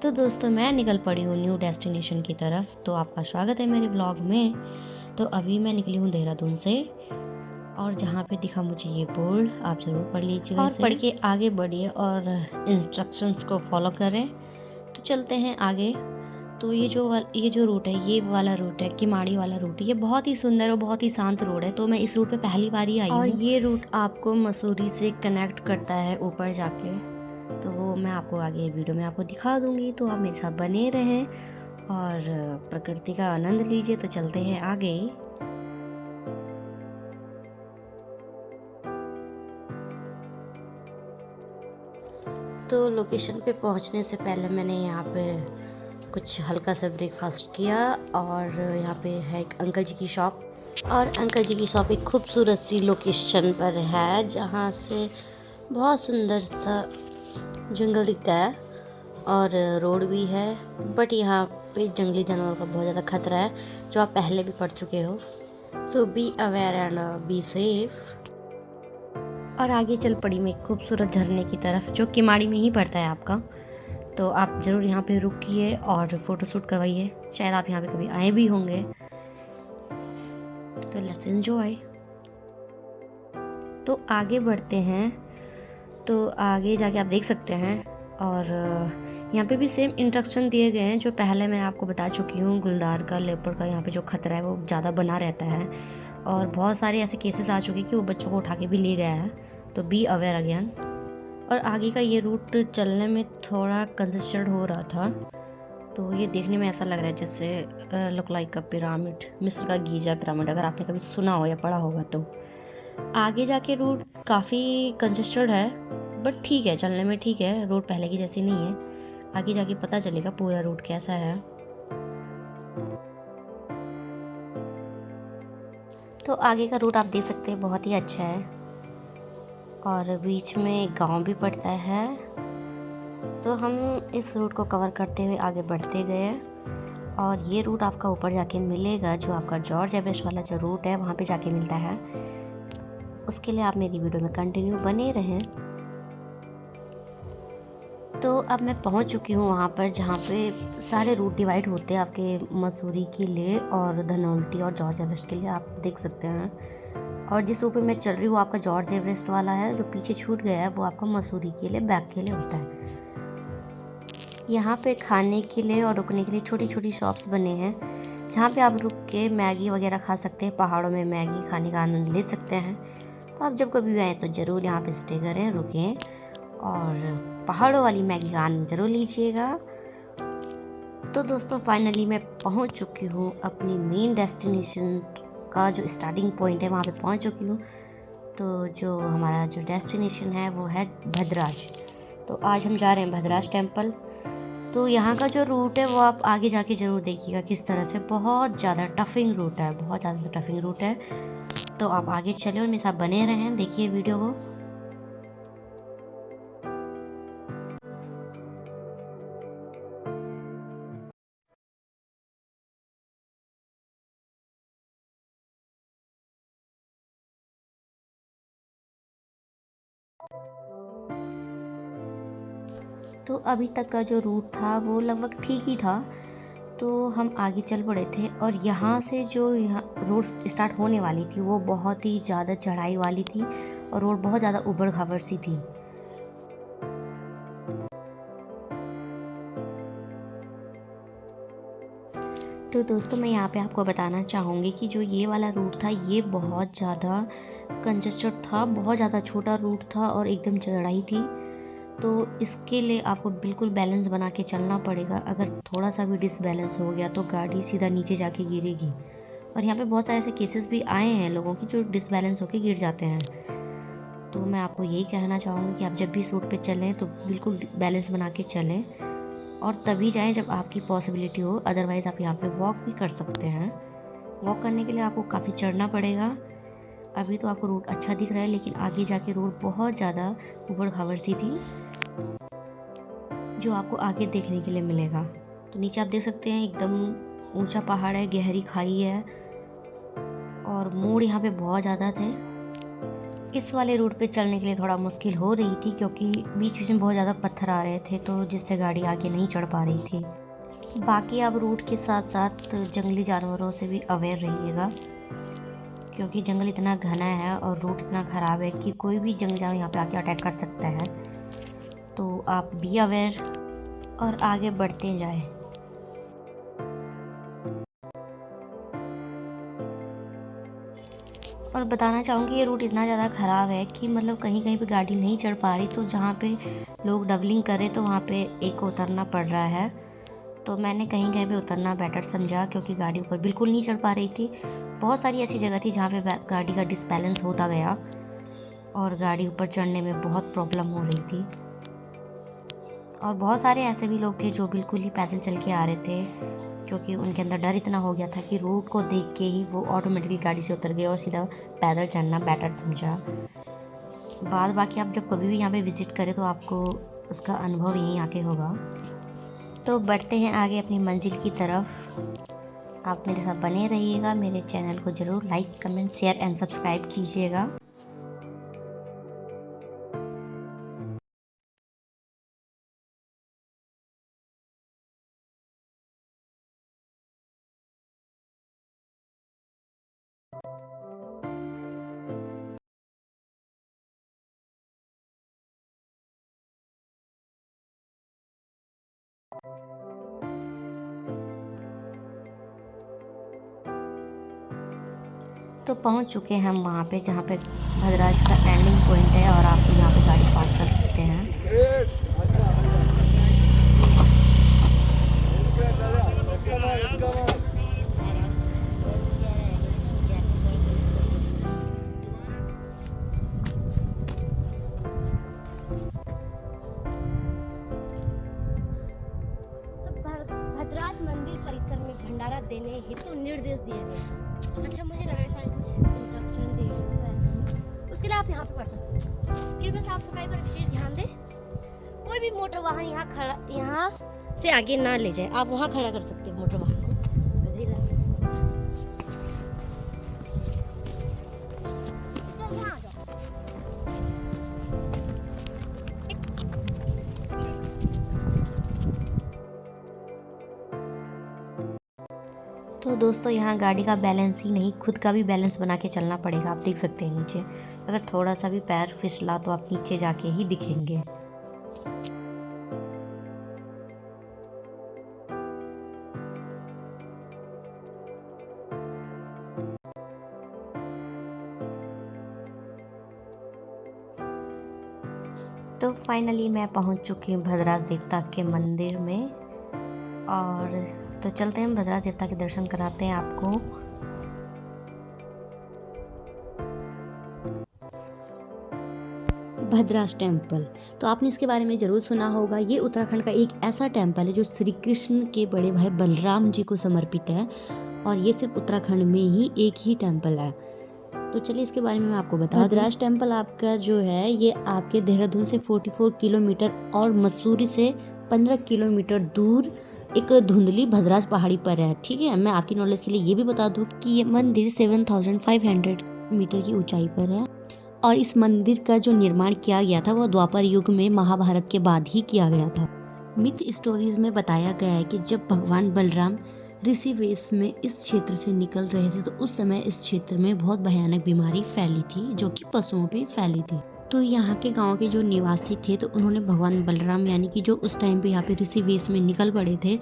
तो दोस्तों मैं निकल पड़ी हूँ न्यू डेस्टिनेशन की तरफ। तो आपका स्वागत है मेरे ब्लॉग में। तो अभी मैं निकली हूँ देहरादून से, और जहाँ पे दिखा मुझे ये बोर्ड आप ज़रूर पढ़ लीजिएगा और पढ़ के आगे बढ़िए और इंस्ट्रक्शंस को फॉलो करें। तो चलते हैं आगे। तो ये जो रूट है, ये वाला रूट है, किमाड़ी वाला रूट है। ये बहुत ही सुंदर और बहुत ही शांत रोड है। तो मैं इस रूट पे पहली बार ही आई हूँ और ये रूट आपको मसूरी से कनेक्ट करता है ऊपर जाके। तो वो मैं आपको आगे वीडियो में आपको दिखा दूंगी, तो आप मेरे साथ बने रहें और प्रकृति का आनंद लीजिए। तो चलते हैं आगे। तो लोकेशन पे पहुंचने से पहले मैंने यहाँ पे कुछ हल्का सा ब्रेकफास्ट किया, और यहाँ पे है एक अंकल जी की शॉप। और अंकल जी की शॉप एक खूबसूरत सी लोकेशन पर है, जहाँ से बहुत सुंदर सा जंगल दिखता है और रोड भी है। बट यहाँ पे जंगली जानवरों का बहुत ज़्यादा खतरा है, जो आप पहले भी पढ़ चुके हो। So be aware and be safe. और आगे चल पड़ी मैं एक खूबसूरत झरने की तरफ, जो किमाड़ी में ही पड़ता है आपका। तो आप ज़रूर यहाँ पे रुकिए और फ़ोटो शूट करवाइए। शायद आप यहाँ पे कभी आए भी होंगे। तो लेट्स एंजॉय। तो आगे बढ़ते हैं। तो आगे जाके आप देख सकते हैं, और यहाँ पे भी सेम इंस्ट्रक्शन दिए गए हैं जो पहले मैं आपको बता चुकी हूँ। गुलदार का, लेपर्ड का यहाँ पे जो खतरा है वो ज़्यादा बना रहता है, और बहुत सारे ऐसे केसेस आ चुके हैं कि वो बच्चों को उठा के भी ले गया है। तो बी अवेयर अगेन। और आगे का ये रूट चलने में थोड़ा कंजेस्टेड हो रहा था। तो ये देखने में ऐसा लग रहा है जैसे लुक लाइक अ पिरामिड, मिस्र का गीजा पिरामिड, अगर आपने कभी सुना हो या पढ़ा होगा। तो आगे जाके रूट काफ़ी कंजेस्टेड है, बट ठीक है, चलने में ठीक है। रोड पहले की जैसी नहीं है। आगे जाके पता चलेगा पूरा रूट कैसा है। तो आगे का रूट आप देख सकते हैं, बहुत ही अच्छा है, और बीच में एक गांव भी पड़ता है। तो हम इस रूट को कवर करते हुए आगे बढ़ते गए, और ये रूट आपका ऊपर जाके मिलेगा, जो आपका जॉर्ज एवरेस्ट वाला जो रूट है वहाँ पे जाके मिलता है। उसके लिए आप मेरी वीडियो में कंटिन्यू बने रहें। तो अब मैं पहुंच चुकी हूँ वहाँ पर, जहाँ पे सारे रूट डिवाइड होते हैं आपके मसूरी के लिए और धनौल्टी और जॉर्ज एवरेस्ट के लिए, आप देख सकते हैं। और जिस रूट पे मैं चल रही हूँ आपका जॉर्ज एवरेस्ट वाला है, जो पीछे छूट गया है वो आपका मसूरी के लिए, बैक के लिए होता है। यहाँ पे खाने के लिए और रुकने के लिए छोटी छोटी शॉप्स बने हैं, जहाँ पे आप रुक के मैगी वगैरह खा सकते हैं। पहाड़ों में मैगी खाने का आनंद ले सकते हैं। तो आप जब कभी भी आएँ तो ज़रूर यहाँ पे स्टे करें, रुकें, और पहाड़ों वाली मैगी का आनंद ज़रूर लीजिएगा। तो दोस्तों फाइनली मैं पहुँच चुकी हूँ अपनी मेन डेस्टिनेशन का, जो स्टार्टिंग पॉइंट है वहाँ पे पहुँच चुकी हूँ। तो जो हमारा जो डेस्टिनेशन है वो है भद्राज। तो आज हम जा रहे हैं भद्राज टेम्पल। तो यहाँ का जो रूट है वो आप आगे जाके ज़रूर देखिएगा किस तरह से बहुत ज़्यादा टफिंग रूट है, बहुत ज़्यादा टफिंग रूट है। तो आप आगे चले और मेरे साथ बने रहें, देखिए वीडियो को। तो अभी तक का जो रूट था वो लगभग ठीक ही था। तो हम आगे चल पड़े थे, और यहाँ से जो यहाँ रोड स्टार्ट होने वाली थी वो बहुत ही ज़्यादा चढ़ाई वाली थी, और रोड बहुत ज़्यादा उबड़ खाबड़ सी थी। तो दोस्तों मैं यहाँ पे आपको बताना चाहूँगी कि जो ये वाला रूट था ये बहुत ज़्यादा कंजेस्टेड था, बहुत ज़्यादा छोटा रूट था और एकदम चढ़ाई थी। तो इसके लिए आपको बिल्कुल बैलेंस बना के चलना पड़ेगा। अगर थोड़ा सा भी डिसबैलेंस हो गया तो गाड़ी सीधा नीचे जाके गिरेगी। और यहाँ पे बहुत सारे ऐसे केसेस भी आए हैं लोगों की जो डिसबैलेंस होके गिर जाते हैं। तो मैं आपको यही कहना चाहूँगी कि आप जब भी इस रूट पे चलें तो बिल्कुल बैलेंस बना के चलें, और तभी जाएं जब आपकी पॉसिबिलिटी हो। अदरवाइज़ आप यहाँ पे वॉक भी कर सकते हैं। वॉक करने के लिए आपको काफ़ी चढ़ना पड़ेगा। अभी तो आपको रूट अच्छा दिख रहा है, लेकिन आगे जाके रोड बहुत ज़्यादा ऊबड़ खाबड़ सी थी, जो आपको आगे देखने के लिए मिलेगा। तो नीचे आप देख सकते हैं एकदम ऊंचा पहाड़ है, गहरी खाई है, और मोड़ यहाँ पे बहुत ज़्यादा थे। इस वाले रूट पे चलने के लिए थोड़ा मुश्किल हो रही थी क्योंकि बीच बीच में बहुत ज़्यादा पत्थर आ रहे थे, तो जिससे गाड़ी आगे नहीं चढ़ पा रही थी। बाकी आप रूट के साथ साथ जंगली जानवरों से भी अवेयर रहिएगा, क्योंकि जंगल इतना घना है और रूट इतना ख़राब है कि कोई भी जंगली जानवर यहाँ पे आके अटैक कर सकता है। तो आप बी अवेयर और आगे बढ़ते जाएं। और बताना चाहूँगी ये रूट इतना ज़्यादा ख़राब है कि मतलब कहीं कहीं पे गाड़ी नहीं चढ़ पा रही, तो जहाँ पे लोग डबलिंग करे तो वहाँ पे एक को उतरना पड़ रहा है। तो मैंने कहीं कहीं पे उतरना बेटर समझा क्योंकि गाड़ी ऊपर बिल्कुल नहीं चढ़ पा रही थी। बहुत सारी ऐसी जगह थी जहाँ पे गाड़ी का डिसबैलेंस होता गया और गाड़ी ऊपर चढ़ने में बहुत प्रॉब्लम हो रही थी। और बहुत सारे ऐसे भी लोग थे जो बिल्कुल ही पैदल चल के आ रहे थे, क्योंकि उनके अंदर डर इतना हो गया था कि रूट को देख के ही वो ऑटोमेटिकली गाड़ी से उतर गए और सीधा पैदल चलना बेटर समझा। बाकी आप जब कभी भी यहाँ पे विज़िट करें तो आपको उसका अनुभव यहीं आके होगा। तो बढ़ते हैं आगे अपनी मंजिल की तरफ। आप मेरे साथ बने रहिएगा, मेरे चैनल को ज़रूर like, comment, share and subscribe कीजिएगा। तो पहुंच चुके हैं हम वहाँ पे जहाँ पे भद्राज का एंडिंग पॉइंट है और आप यहाँ पे गाड़ी पार्क कर सकते हैं। भद्राज मंदिर परिसर में भंडारा देने हेतु निर्देश दिए गए। अच्छा, मुझे लगा शायद कुछ इंस्ट्रक्शन दिए गए, उसके लिए आप यहाँ पे पढ़ सकते हैं। कृपया साफ सफाई पर विशेष ध्यान दें। कोई भी मोटर वाहन यहाँ से आगे ना ले जाए। आप वहाँ खड़ा कर सकते हैं मोटर वाहन को। तो दोस्तों यहाँ गाड़ी का बैलेंस ही नहीं, खुद का भी बैलेंस बना के चलना पड़ेगा। आप देख सकते हैं नीचे अगर थोड़ा सा भी पैर फिसला तो आप नीचे जाके ही दिखेंगे। तो फाइनली मैं पहुंच चुकी हूँ भद्राज देवता के मंदिर में, और तो चलते हैं भद्राज देवता के दर्शन कराते हैं आपको। भद्राज टेम्पल, तो आपने इसके बारे में ज़रूर सुना होगा। ये उत्तराखंड का एक ऐसा टेम्पल है जो श्री कृष्ण के बड़े भाई बलराम जी को समर्पित है, और ये सिर्फ उत्तराखंड में ही एक ही टेम्पल है। तो चलिए इसके बारे में मैं आपको बता दूं। भद्राज टेम्पल आपका जो है ये आपके देहरादून से 44 किलोमीटर और मसूरी से 15 किलोमीटर दूर एक धुंधली भद्राज पहाड़ी पर है। ठीक है, मैं आपकी नॉलेज के लिए ये भी बता दूं कि ये मंदिर 7500 मीटर की ऊंचाई पर है, और इस मंदिर का जो निर्माण किया गया था वो द्वापर युग में महाभारत के बाद ही किया गया था। मिथ स्टोरीज में बताया गया है कि जब भगवान बलराम ऋषि वेश में इस क्षेत्र से निकल रहे थे तो उस समय इस क्षेत्र में बहुत भयानक बीमारी फैली थी जो कि पशुओं पे फैली थी। तो यहाँ के गांव के जो निवासी थे तो उन्होंने भगवान बलराम यानी कि जो उस टाइम पे यहाँ पे ऋषि वेश में निकल पड़े थे,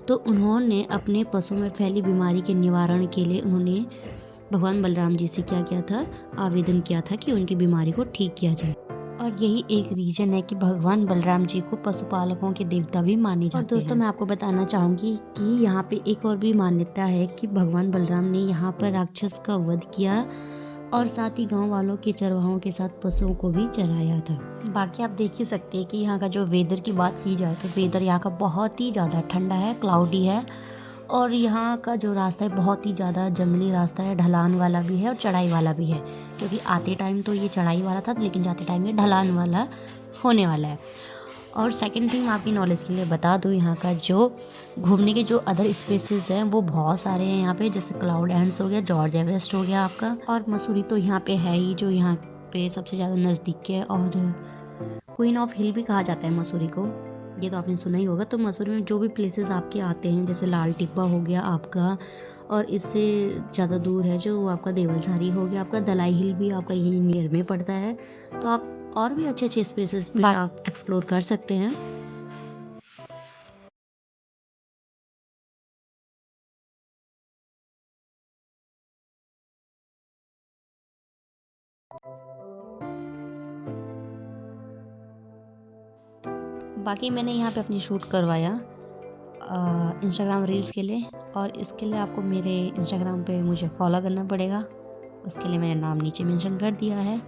तो उन्होंने अपने पशुओं में फैली बीमारी के निवारण के लिए उन्होंने भगवान बलराम जी से क्या किया था, आवेदन किया था कि उनकी बीमारी को ठीक किया जाए। और यही एक रीजन है कि भगवान बलराम जी को पशुपालकों के देवता भी माने जाते हैं। और दोस्तों मैं आपको बताना चाहूँगी कि यहाँ पे एक और भी मान्यता है कि भगवान बलराम ने यहाँ पर राक्षस का वध किया और साथ ही गांव वालों के चरवाहों के साथ पशुओं को भी चराया था। बाकी आप देख ही सकते हैं कि यहाँ का जो वेदर की बात की जाए तो वेदर यहाँ का बहुत ही ज़्यादा ठंडा है, क्लाउडी है, और यहाँ का जो रास्ता है बहुत ही ज़्यादा जंगली रास्ता है, ढलान वाला भी है और चढ़ाई वाला भी है, क्योंकि आते टाइम तो ये चढ़ाई वाला था लेकिन जाते टाइम ये ढलान वाला होने वाला है। और सेकंड थिंग आपकी नॉलेज के लिए बता दूँ, यहाँ का जो घूमने के जो अदर स्पेसेस हैं वो बहुत सारे हैं यहाँ पे, जैसे क्लाउड एंड्स हो गया, जॉर्ज एवरेस्ट हो गया आपका, और मसूरी तो यहाँ पे है ही, जो यहाँ पे सबसे ज़्यादा नज़दीक है और क्वीन ऑफ हिल भी कहा जाता है मसूरी को। ये तो आपने सुना ही होगा। तो मसूरी में जो भी प्लेसेस आपके आते हैं जैसे लाल टिब्बा हो गया आपका, और इससे ज़्यादा दूर है जो आपका देवलसारी हो गया, आपका दलाई हिल भी आपका यहीं नियर में पड़ता है। तो आप और भी अच्छे अच्छे प्लेसेस भी आप एक्सप्लोर कर सकते हैं। बाकी मैंने यहाँ पे अपनी शूट करवाया इंस्टाग्राम रील्स के लिए, और इसके लिए आपको मेरे इंस्टाग्राम पे मुझे फॉलो करना पड़ेगा। उसके लिए मैंने नाम नीचे मेंशन कर दिया है।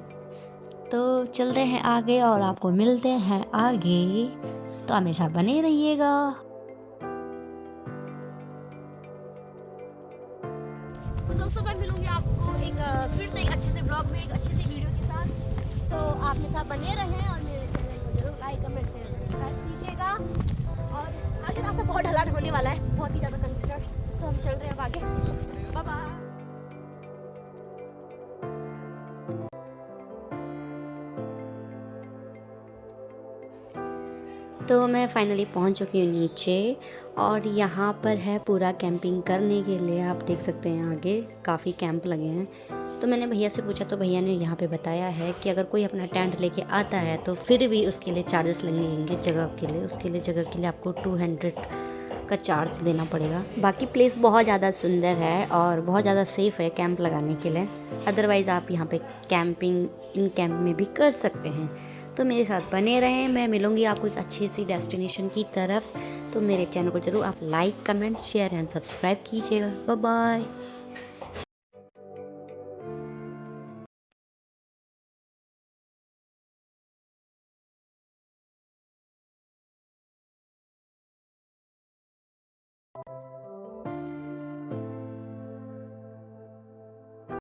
तो चलते हैं आगे और आपको मिलते हैं आगे, तो हमेशा बने रहिएगा। तो दोस्तों मैं मिलूंगी आपको फिर से एक अच्छे से ब्लॉग में, एक अच्छे से वीडियो के साथ। तो आप मेरे साथ बने रहें और मेरे चैनल को जरूर लाइक कमेंट शेयर सब्सक्राइब कीजिएगा। और आगे रास्ता बहुत ढलान होने वाला है, बहुत ही ज़्यादा कंसिडर। तो हम चल रहे हैं अब आगे। Bye bye. तो मैं फाइनली पहुंच चुकी हूँ नीचे, और यहाँ पर है पूरा कैंपिंग करने के लिए। आप देख सकते हैं आगे काफ़ी कैंप लगे हैं। तो मैंने भैया से पूछा तो भैया ने यहाँ पे बताया है कि अगर कोई अपना टेंट लेके आता है तो फिर भी उसके लिए चार्जेस लगेंगे जगह के लिए। उसके लिए जगह के लिए आपको 200 का चार्ज देना पड़ेगा। बाकी प्लेस बहुत ज़्यादा सुंदर है और बहुत ज़्यादा सेफ़ है कैंप लगाने के लिए। अदरवाइज़ आप यहाँ पे कैंपिंग इन कैंप में भी कर सकते हैं। तो मेरे साथ बने रहें, मैं मिलूँगी आपको एक अच्छी सी डेस्टिनेशन की तरफ। तो मेरे चैनल को ज़रूर आप like comment share and subscribe कीजिएगा। Bye bye.